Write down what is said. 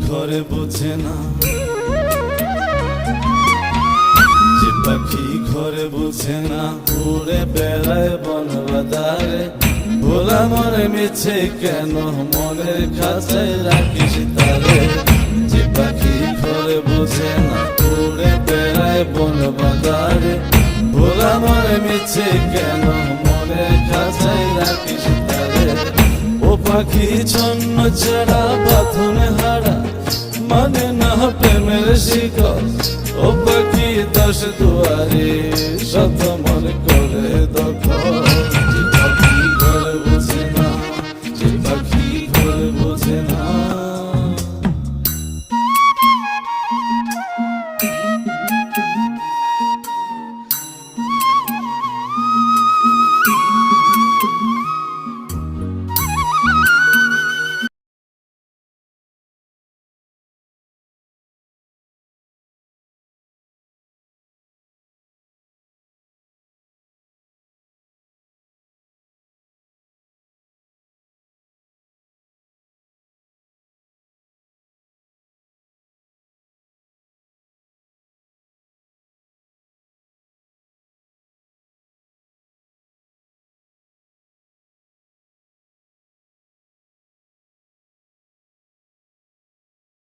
ঘরে বোঝে না, যে পাখি ঘরে বোঝে না, উড়ে বেড়ায় বন বাদারে। ভোলা মরে মিছে কেন মনের খাঁচায় রাখিস তারে। যে পাখি ঘরে বোঝে না, উড়ে বেড়ায় বন বাদারে। ভোলা মরে মিছে কেন মনের খাঁচায় রাখিস তারে। ও পাখি ছন্ন ছাড়া বাঁধনে হারা, মানে না প্রেমের শিকল। ও পাখি 10 দুয়ারে শত মন করে দখল।